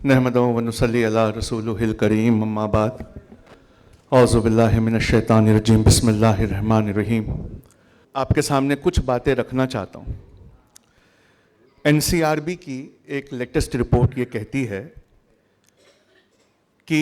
नहमदुहु व नुसल्ली अला रसूलिहिल करीम अम्मा बाद औज़ु बिल्लाहि मिनश शैतानिर रजीम बिस्मिल्लाहिर रहमानिर रहीम। आपके सामने कुछ बातें रखना चाहता हूँ। एनसीआरबी की एक लेटेस्ट रिपोर्ट ये कहती है कि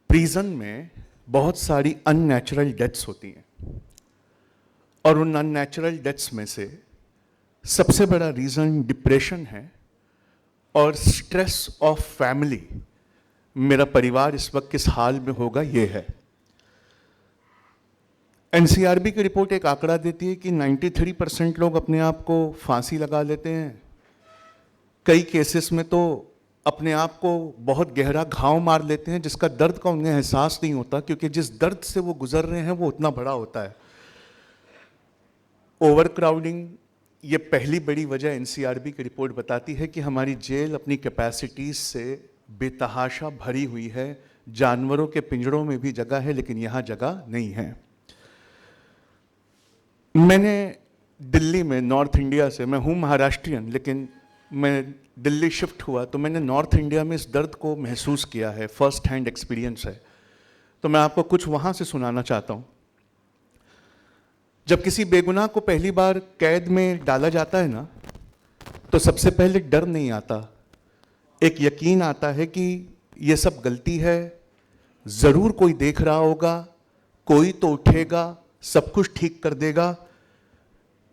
प्रिजन में बहुत सारी अननेचुरल डेथ्स होती हैं और उन अननेचुरल डेथ्स में से सबसे बड़ा रीज़न डिप्रेशन है और स्ट्रेस ऑफ फैमिली। मेरा परिवार इस वक्त किस हाल में होगा ये है। एनसीआरबी की रिपोर्ट एक आंकड़ा देती है कि 93% लोग अपने आप को फांसी लगा लेते हैं। कई केसेस में तो अपने आप को बहुत गहरा घाव मार लेते हैं जिसका दर्द का उन्हें एहसास नहीं होता, क्योंकि जिस दर्द से वो गुजर रहे हैं वो उतना बड़ा होता है। ओवर क्राउडिंग ये पहली बड़ी वजह एनसीआरबी की रिपोर्ट बताती है कि हमारी जेल अपनी कैपेसिटीज से बेतहाशा भरी हुई है। जानवरों के पिंजरों में भी जगह है लेकिन यहाँ जगह नहीं है। मैंने दिल्ली में, नॉर्थ इंडिया से, मैं हूँ महाराष्ट्रियन लेकिन मैं दिल्ली शिफ्ट हुआ तो मैंने नॉर्थ इंडिया में इस दर्द को महसूस किया है, फर्स्ट हैंड एक्सपीरियंस है। तो मैं आपको कुछ वहाँ से सुनाना चाहता हूँ। जब किसी बेगुनाह को पहली बार कैद में डाला जाता है ना, तो सबसे पहले डर नहीं आता, एक यकीन आता है कि ये सब गलती है, ज़रूर कोई देख रहा होगा, कोई तो उठेगा, सब कुछ ठीक कर देगा,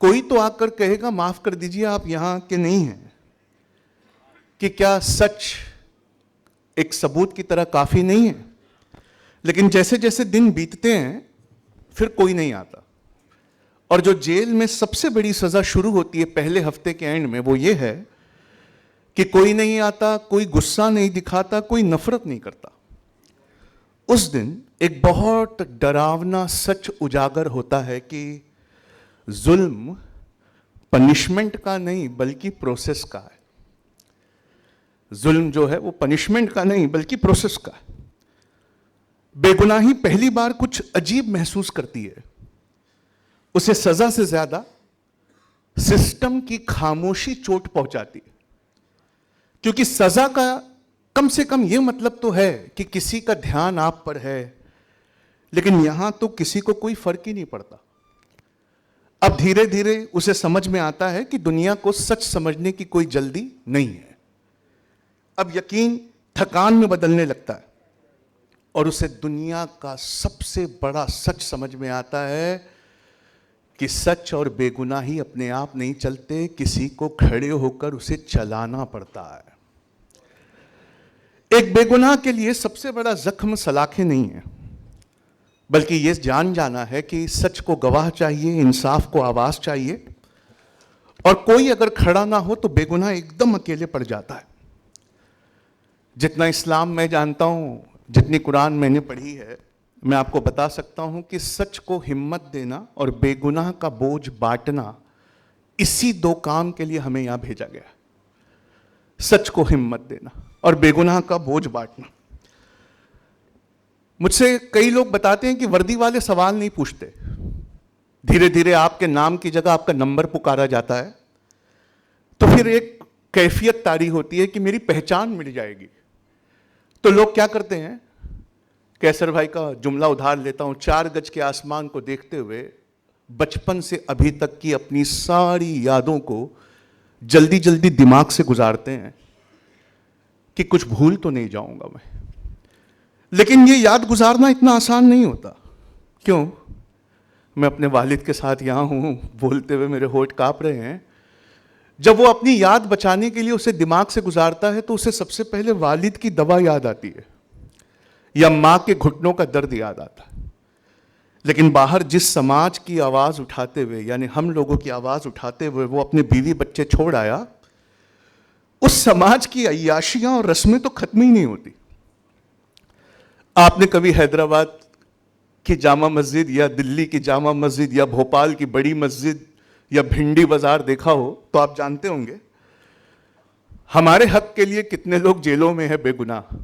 कोई तो आकर कहेगा माफ़ कर दीजिए आप यहाँ के नहीं हैं। कि क्या सच एक सबूत की तरह काफ़ी नहीं है? लेकिन जैसे जैसे दिन बीतते हैं फिर कोई नहीं आता। और जो जेल में सबसे बड़ी सज़ा शुरू होती है पहले हफ्ते के एंड में, वो ये है कि कोई नहीं आता, कोई गुस्सा नहीं दिखाता, कोई नफरत नहीं करता। उस दिन एक बहुत डरावना सच उजागर होता है कि जुल्म पनिशमेंट का नहीं बल्कि प्रोसेस का है। जुल्म जो है वो पनिशमेंट का नहीं बल्कि प्रोसेस का है। बेगुनाही पहली बार कुछ अजीब महसूस करती है। उसे सजा से ज्यादा सिस्टम की खामोशी चोट पहुंचाती है, क्योंकि सजा का कम से कम यह मतलब तो है कि किसी का ध्यान आप पर है, लेकिन यहां तो किसी को कोई फर्क ही नहीं पड़ता। अब धीरे धीरे उसे समझ में आता है कि दुनिया को सच समझने की कोई जल्दी नहीं है। अब यकीन थकान में बदलने लगता है और उसे दुनिया का सबसे बड़ा सच समझ में आता है कि सच और बेगुनाही अपने आप नहीं चलते, किसी को खड़े होकर उसे चलाना पड़ता है। एक बेगुनाह के लिए सबसे बड़ा जख्म सलाखें नहीं है, बल्कि ये जान जाना है कि सच को गवाह चाहिए, इंसाफ को आवाज चाहिए, और कोई अगर खड़ा ना हो तो बेगुनाह एकदम अकेले पड़ जाता है। जितना इस्लाम मैं जानता हूं, जितनी कुरान मैंने पढ़ी है, मैं आपको बता सकता हूं कि सच को हिम्मत देना और बेगुनाह का बोझ बांटना, इसी दो काम के लिए हमें यहां भेजा गया। सच को हिम्मत देना और बेगुनाह का बोझ बांटना। मुझसे कई लोग बताते हैं कि वर्दी वाले सवाल नहीं पूछते, धीरे धीरे आपके नाम की जगह आपका नंबर पुकारा जाता है, तो फिर एक कैफियत तारी होती है कि मेरी पहचान मिल जाएगी। तो लोग क्या करते हैं, कैसर भाई का जुमला उधार लेता हूं, 4 गज के आसमान को देखते हुए बचपन से अभी तक की अपनी सारी यादों को जल्दी जल्दी दिमाग से गुजारते हैं कि कुछ भूल तो नहीं जाऊंगा मैं। लेकिन ये याद गुजारना इतना आसान नहीं होता। क्यों? मैं अपने वालिद के साथ यहां हूं, बोलते हुए मेरे होठ कांप रहे हैं। जब वो अपनी याद बचाने के लिए उसे दिमाग से गुजारता है तो उसे सबसे पहले वालिद की दवा याद आती है या मां के घुटनों का दर्द याद आता है। लेकिन बाहर जिस समाज की आवाज उठाते हुए, यानी हम लोगों की आवाज उठाते हुए वो अपने बीवी बच्चे छोड़ आया, उस समाज की अय्याशियां और रस्में तो खत्म ही नहीं होती। आपने कभी हैदराबाद की जामा मस्जिद या दिल्ली की जामा मस्जिद या भोपाल की बड़ी मस्जिद या भिंडी बाजार देखा हो तो आप जानते होंगे हमारे हक के लिए कितने लोग जेलों में है बेगुनाह।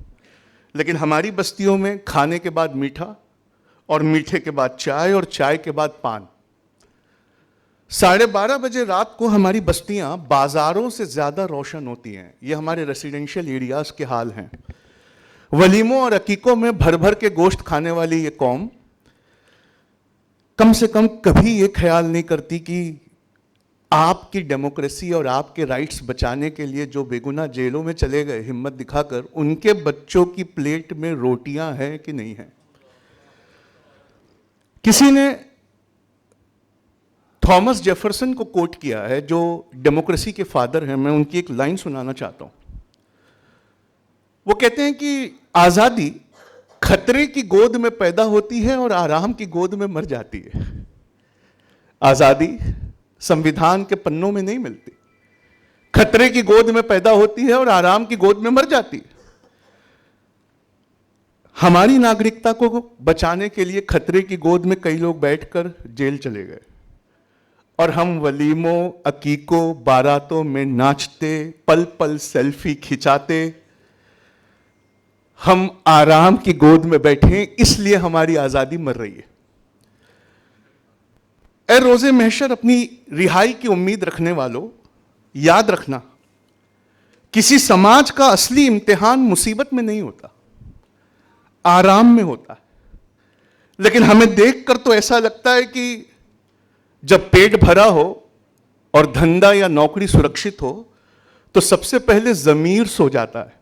लेकिन हमारी बस्तियों में खाने के बाद मीठा और मीठे के बाद चाय और चाय के बाद पान। 12:30 बजे रात को हमारी बस्तियां बाजारों से ज्यादा रोशन होती हैं। ये हमारे रेसिडेंशियल एरियाज के हाल हैं। वलीमों और अकीकों में भर भर के गोश्त खाने वाली ये कौम कम से कम कभी ये ख्याल नहीं करती कि आपकी डेमोक्रेसी और आपके राइट्स बचाने के लिए जो बेगुनाह जेलों में चले गए हिम्मत दिखाकर, उनके बच्चों की प्लेट में रोटियां हैं कि नहीं हैं। किसी ने थॉमस जेफरसन को कोट किया है, जो डेमोक्रेसी के फादर हैं। मैं उनकी एक लाइन सुनाना चाहता हूं। वो कहते हैं कि आजादी खतरे की गोद में पैदा होती है और आराम की गोद में मर जाती है। आजादी संविधान के पन्नों में नहीं मिलती, खतरे की गोद में पैदा होती है और आराम की गोद में मर जाती है। हमारी नागरिकता को बचाने के लिए खतरे की गोद में कई लोग बैठकर जेल चले गए और हम वलीमों, अकीकों, बारातों में नाचते, पल पल सेल्फी खिंचाते, हम आराम की गोद में बैठे, इसलिए हमारी आजादी मर रही है। ए रोजे महशर अपनी रिहाई की उम्मीद रखने वालों, याद रखना, किसी समाज का असली इम्तिहान मुसीबत में नहीं होता, आराम में होता है। लेकिन हमें देखकर तो ऐसा लगता है कि जब पेट भरा हो और धंधा या नौकरी सुरक्षित हो तो सबसे पहले जमीर सो जाता है।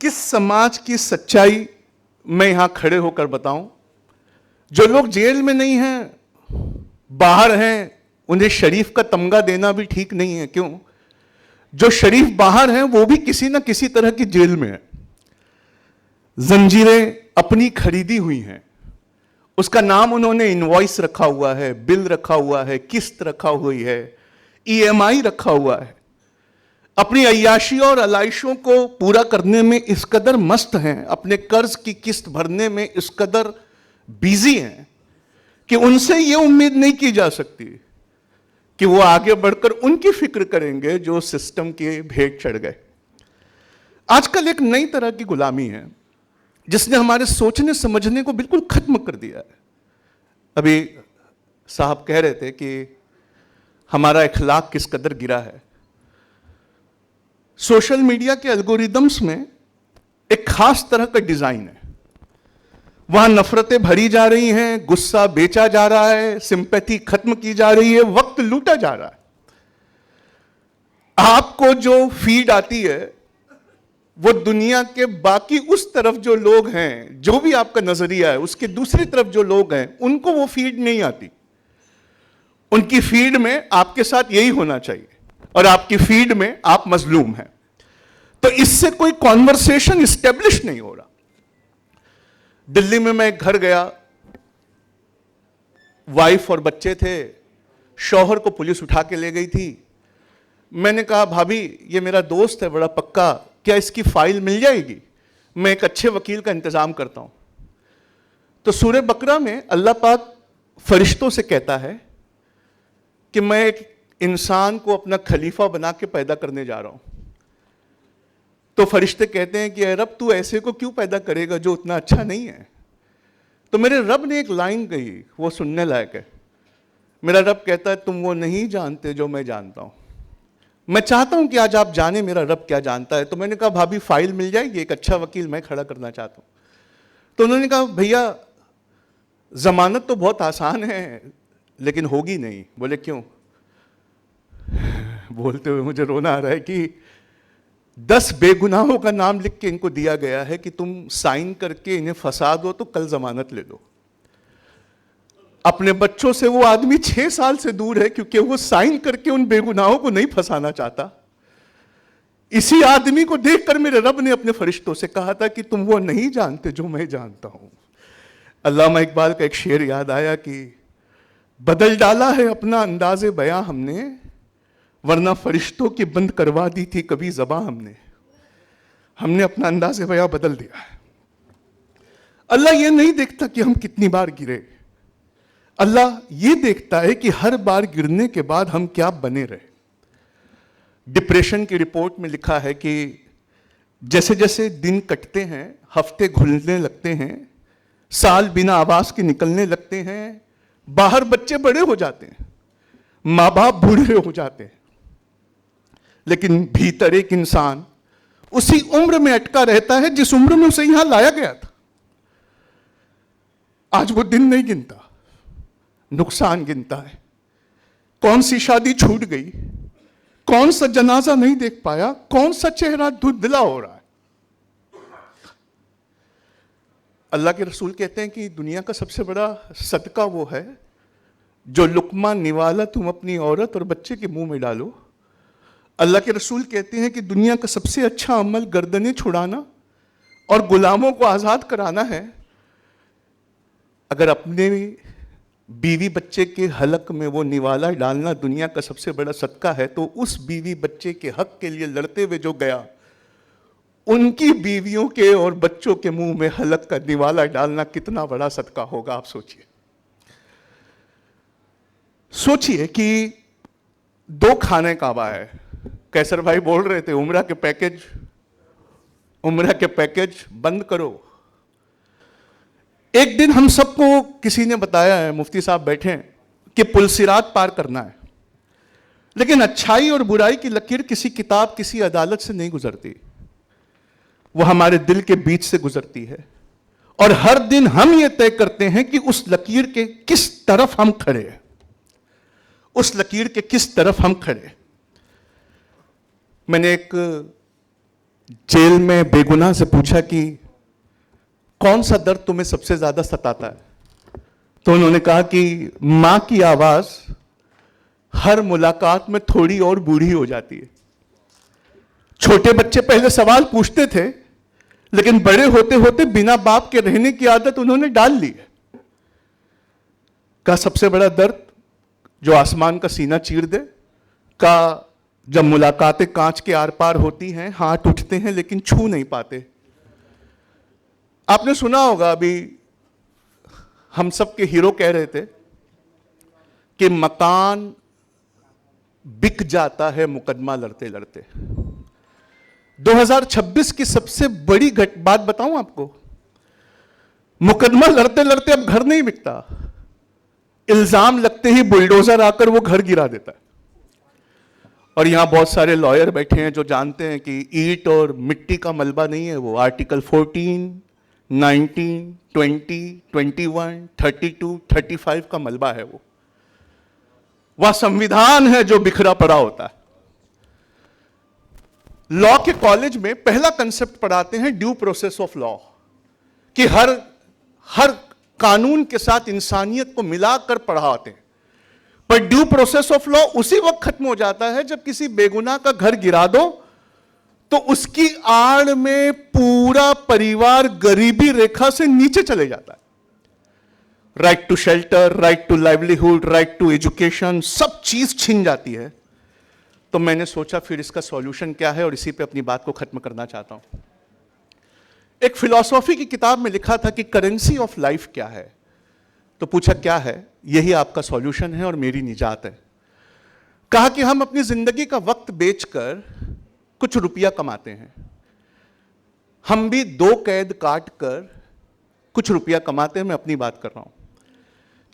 किस समाज की सच्चाई मैं यहां खड़े होकर बताऊं? जो लोग जेल में नहीं हैं, बाहर हैं, उन्हें शरीफ का तमगा देना भी ठीक नहीं है। क्यों? जो शरीफ बाहर हैं वो भी किसी ना किसी तरह की जेल में है। जंजीरें अपनी खरीदी हुई हैं, उसका नाम उन्होंने इनवॉइस रखा हुआ है, बिल रखा हुआ है, किस्त रखा हुई है, ईएमआई रखा हुआ है। अपनी अय्याशी और अलाइशों को पूरा करने में इस कदर मस्त हैं, अपने कर्ज की किस्त भरने में इस कदर बिजी हैं कि उनसे यह उम्मीद नहीं की जा सकती कि वो आगे बढ़कर उनकी फिक्र करेंगे जो सिस्टम के भेंट चढ़ गए। आजकल एक नई तरह की गुलामी है जिसने हमारे सोचने समझने को बिल्कुल खत्म कर दिया है। अभी साहब कह रहे थे कि हमारा इखलाक किस कदर गिरा है। सोशल मीडिया के एल्गोरिदम्स में एक खास तरह का डिजाइन है। वहां नफरतें भरी जा रही हैं, गुस्सा बेचा जा रहा है, सिंपैथी खत्म की जा रही है, वक्त लूटा जा रहा है। आपको जो फीड आती है वो दुनिया के बाकी उस तरफ जो लोग हैं, जो भी आपका नजरिया है, उसके दूसरी तरफ जो लोग हैं, उनको वो फीड नहीं आती। उनकी फीड में आपके साथ यही होना चाहिए और आपकी फीड में आप मजलूम हैं। तो इससे कोई कॉन्वर्सेशन इस्टेब्लिश नहीं हो रहा। दिल्ली में मैं एक घर गया, वाइफ और बच्चे थे, शौहर को पुलिस उठा के ले गई थी। मैंने कहा, भाभी ये मेरा दोस्त है बड़ा पक्का, क्या इसकी फाइल मिल जाएगी? मैं एक अच्छे वकील का इंतजाम करता हूं। तो सूरह बकरा में अल्लाह पाक फरिश्तों से कहता है कि मैं एक इंसान को अपना खलीफा बना के पैदा करने जा रहा हूं। तो फरिश्ते कहते हैं कि ए रब, तू ऐसे को क्यों पैदा करेगा जो उतना अच्छा नहीं है? तो मेरे रब ने एक लाइन कही, वो सुनने लायक है। मेरा रब कहता है, तुम वो नहीं जानते जो मैं जानता हूं। मैं चाहता हूं कि आज आप जाने मेरा रब क्या जानता है। तो मैंने कहा, भाभी फाइल मिल जाएगी, एक अच्छा वकील मैं खड़ा करना चाहता हूं। तो उन्होंने कहा, भैया जमानत तो बहुत आसान है लेकिन होगी नहीं। बोले क्यों? बोलते हुए मुझे रोना आ रहा है कि 10 बेगुनाहों का नाम लिख के इनको दिया गया है कि तुम साइन करके इन्हें फंसा दो तो कल जमानत ले लो। अपने बच्चों से वो आदमी 6 साल से दूर है क्योंकि वो साइन करके उन बेगुनाहों को नहीं फंसाना चाहता। इसी आदमी को देखकर मेरे रब ने अपने फरिश्तों से कहा था कि तुम वो नहीं जानते जो मैं जानता हूं। अल्लामा इकबाल का एक शेर याद आया कि बदल डाला है अपना अंदाज़े बयां हमने, वरना फरिश्तों की बंद करवा दी थी कभी ज़बां हमने अपना अंदाज़े बयां बदल दिया है। अल्लाह ये नहीं देखता कि हम कितनी बार गिरे, अल्लाह ये देखता है कि हर बार गिरने के बाद हम क्या बने रहे। डिप्रेशन की रिपोर्ट में लिखा है कि जैसे जैसे दिन कटते हैं, हफ्ते घुलने लगते हैं, साल बिना आवाज के निकलने लगते हैं, बाहर बच्चे बड़े हो जाते हैं, मां बाप बूढ़े हो जाते हैं, लेकिन भीतर एक इंसान उसी उम्र में अटका रहता है जिस उम्र में उसे यहां लाया गया था। आज वो दिन नहीं गिनता, नुकसान गिनता है। कौन सी शादी छूट गई, कौन सा जनाजा नहीं देख पाया, कौन सा चेहरा धुंधला हो रहा है। अल्लाह के रसूल कहते हैं कि दुनिया का सबसे बड़ा सदका वो है जो लुकमा निवाला तुम अपनी औरत और बच्चे के मुंह में डालो। अल्लाह के रसूल कहते हैं कि दुनिया का सबसे अच्छा अमल गर्दनें छुड़ाना और गुलामों को आजाद कराना है। अगर अपने बीवी बच्चे के हलक में वो निवाला डालना दुनिया का सबसे बड़ा सदका है, तो उस बीवी बच्चे के हक के लिए लड़ते हुए जो गया, उनकी बीवियों के और बच्चों के मुंह में हलक का निवाला डालना कितना बड़ा सदका होगा। आप सोचिए। सोचिए कि 2 खाने काबा है। कैसर भाई बोल रहे थे उम्रा के पैकेज बंद करो। एक दिन हम सबको किसी ने बताया है, मुफ्ती साहब बैठे हैं, कि पुलसिरात पार करना है, लेकिन अच्छाई और बुराई की लकीर किसी किताब, किसी अदालत से नहीं गुजरती, वो हमारे दिल के बीच से गुजरती है। और हर दिन हम ये तय करते हैं कि उस लकीर के किस तरफ हम खड़े हैं, उस लकीर के किस तरफ हम खड़े। मैंने एक जेल में बेगुनाह से पूछा कि कौन सा दर्द तुम्हें सबसे ज्यादा सताता है, तो उन्होंने कहा कि मां की आवाज हर मुलाकात में थोड़ी और बूढ़ी हो जाती है। छोटे बच्चे पहले सवाल पूछते थे, लेकिन बड़े होते होते बिना बाप के रहने की आदत उन्होंने डाल ली है। का सबसे बड़ा दर्द जो आसमान का सीना चीर दे, का जब मुलाकातें कांच के आर पार होती हैं, हाथ उठते हैं लेकिन छू नहीं पाते। आपने सुना होगा, अभी हम सब के हीरो कह रहे थे कि मकान बिक जाता है मुकदमा लड़ते लड़ते। 2026 की सबसे बड़ी बात बताऊं आपको, मुकदमा लड़ते लड़ते अब घर नहीं बिकता, इल्जाम लगते ही बुलडोजर आकर वो घर गिरा देता है। और यहां बहुत सारे लॉयर बैठे हैं जो जानते हैं कि ईंट और मिट्टी का मलबा नहीं है वो, आर्टिकल 14, 19, 20, 21, 32, 35 का मलबा है वो। वह संविधान है जो बिखरा पड़ा होता है। लॉ के कॉलेज में पहला कंसेप्ट पढ़ाते हैं ड्यू प्रोसेस ऑफ लॉ, कि हर कानून के साथ इंसानियत को मिलाकर पढ़ाते हैं। पर ड्यू प्रोसेस ऑफ लॉ उसी वक्त खत्म हो जाता है जब किसी बेगुनाह का घर गिरा दो तो उसकी आड़ में पूरा परिवार गरीबी रेखा से नीचे चले जाता है। Right to shelter, right to livelihood, right to education, सब चीज छिन जाती है। तो मैंने सोचा फिर इसका सॉल्यूशन क्या है, और इसी पे अपनी बात को खत्म करना चाहता हूं। एक फिलॉसफी की किताब में लिखा था कि करेंसी ऑफ लाइफ क्या है, तो पूछा क्या है, यही आपका सॉल्यूशन है और मेरी निजात है। कहा कि हम अपनी जिंदगी का वक्त बेचकर कुछ रुपया कमाते हैं, हम भी 2 कैद काट कर कुछ रुपया कमाते हैं। मैं अपनी बात कर रहा हूं।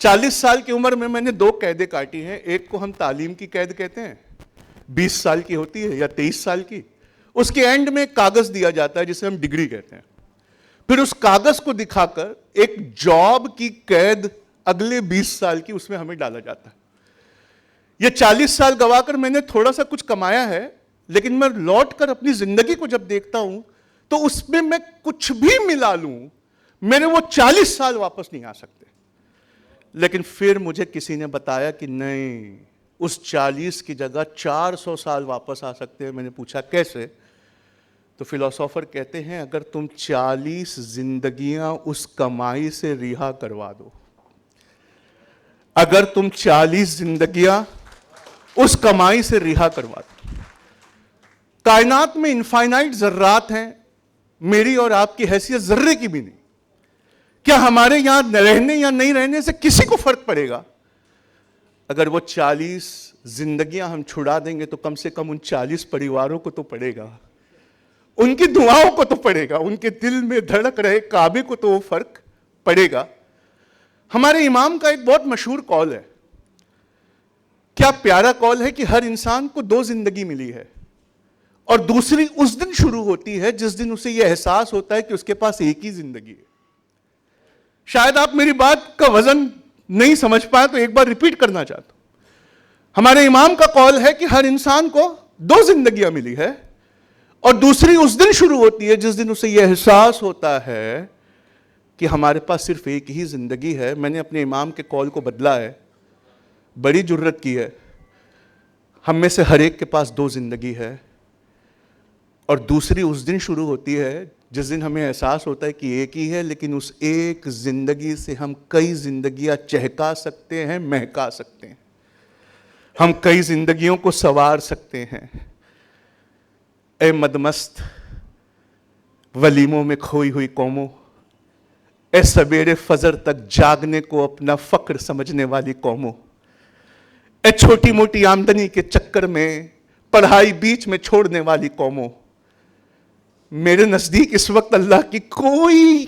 40 साल की उम्र में मैंने 2 कैदें काटी हैं। एक को हम तालीम की कैद कहते हैं, 20 साल की होती है या 23 साल की। उसके एंड में एक कागज दिया जाता है जिसे हम डिग्री कहते हैं। फिर उस कागज को दिखाकर एक जॉब की कैद अगले 20 साल की उसमें हमें डाला जाता है। ये 40 साल गवाकर मैंने थोड़ा सा कुछ कमाया है, लेकिन मैं लौट कर अपनी जिंदगी को जब देखता हूं तो उसमें मैं कुछ भी मिला लूं, मेरे वो 40 साल वापस नहीं आ सकते। लेकिन फिर मुझे किसी ने बताया कि नहीं, उस 40 की जगह 400 साल वापस आ सकते हैं। मैंने पूछा कैसे, तो फिलोसोफर कहते हैं अगर तुम 40 जिंदगियां उस कमाई से रिहा करवा दो, अगर तुम 40 जिंदगियां उस कमाई से रिहा करवा दो। कायनात में इनफाइनाइट जर्रात हैं, मेरी और आपकी हैसियत जर्रे की भी नहीं। क्या हमारे यहां रहने या नहीं रहने से किसी को फर्क पड़ेगा? अगर वो 40 जिंदगियां हम छुड़ा देंगे तो कम से कम उन 40 परिवारों को तो पड़ेगा, उनकी दुआओं को तो पड़ेगा, उनके दिल में धड़क रहे काबे को तो वो फर्क पड़ेगा। हमारे इमाम का एक बहुत मशहूर कौल है, क्या प्यारा कौल है कि हर इंसान को दो जिंदगी मिली है और दूसरी उस दिन शुरू होती है जिस दिन उसे यह एहसास होता है कि उसके पास एक ही जिंदगी है। शायद आप मेरी बात का वजन नहीं समझ पाए तो एक बार रिपीट करना चाहता हूं। हमारे इमाम का कौल है कि हर इंसान को दो जिंदगियां मिली है और दूसरी उस दिन शुरू होती है जिस दिन उसे यह एहसास होता है कि हमारे पास सिर्फ एक ही जिंदगी है। मैंने अपने इमाम के कौल को बदला है, बड़ी जुर्रत की है। हम में से हर एक के पास दो जिंदगी है और दूसरी उस दिन शुरू होती है जिस दिन हमें एहसास होता है कि एक ही है, लेकिन उस एक जिंदगी से हम कई जिंदगियां चहका सकते हैं, महका सकते हैं, हम कई जिंदगियों को संवार सकते हैं। ए मदमस्त वलीमों में खोई हुई कौमों, ए सवेरे फजर तक जागने को अपना फक्र समझने वाली कौमों, ए छोटी मोटी आमदनी के चक्कर में पढ़ाई बीच में छोड़ने वाली कौमों, मेरे नजदीक इस वक्त अल्लाह की कोई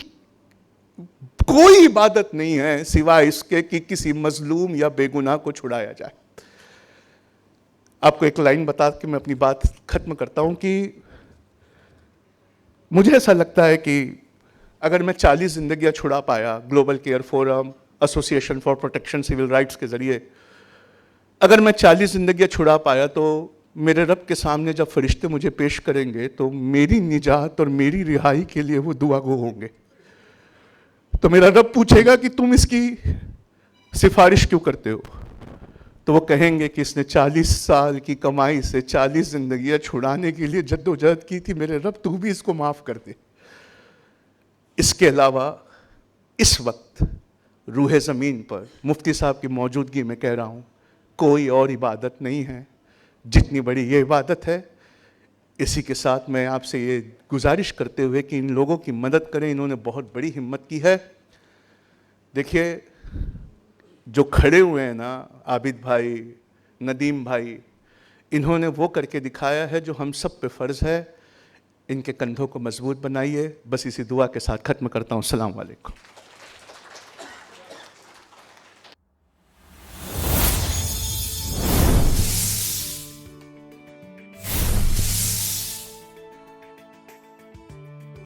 इबादत नहीं है सिवाय इसके कि किसी मजलूम या बेगुनाह को छुड़ाया जाए। आपको एक लाइन बता के मैं अपनी बात खत्म करता हूं कि मुझे ऐसा लगता है कि अगर मैं 40 जिंदगियां छुड़ा पाया global care forum, association for protection civil rights के जरिए, अगर मैं 40 जिंदगियां छुड़ा पाया तो मेरे रब के सामने जब फरिश्ते मुझे पेश करेंगे तो मेरी निजात और मेरी रिहाई के लिए वो दुआ गो होंगे। तो मेरा रब पूछेगा कि तुम इसकी सिफारिश क्यों करते हो? तो वो कहेंगे कि इसने 40 साल की कमाई से 40 जिंदगियां छुड़ाने के लिए जद्दोजहद की थी, मेरे रब तू भी इसको माफ कर दे। इसके अलावा इस वक्त रूहे ज़मीन पर मुफ्ती साहब की मौजूदगी में कह रहा हूँ, कोई और इबादत नहीं है जितनी बड़ी ये इबादत है। इसी के साथ मैं आपसे ये गुजारिश करते हुए कि इन लोगों की मदद करें, इन्होंने बहुत बड़ी हिम्मत की है। देखिए, जो खड़े हुए हैं ना, आबिद भाई, नदीम भाई, इन्होंने वो करके दिखाया है जो हम सब पे फ़र्ज़ है। इनके कंधों को मजबूत बनाइए। बस इसी दुआ के साथ ख़त्म करता हूँ। अस्सलाम वालेकुम।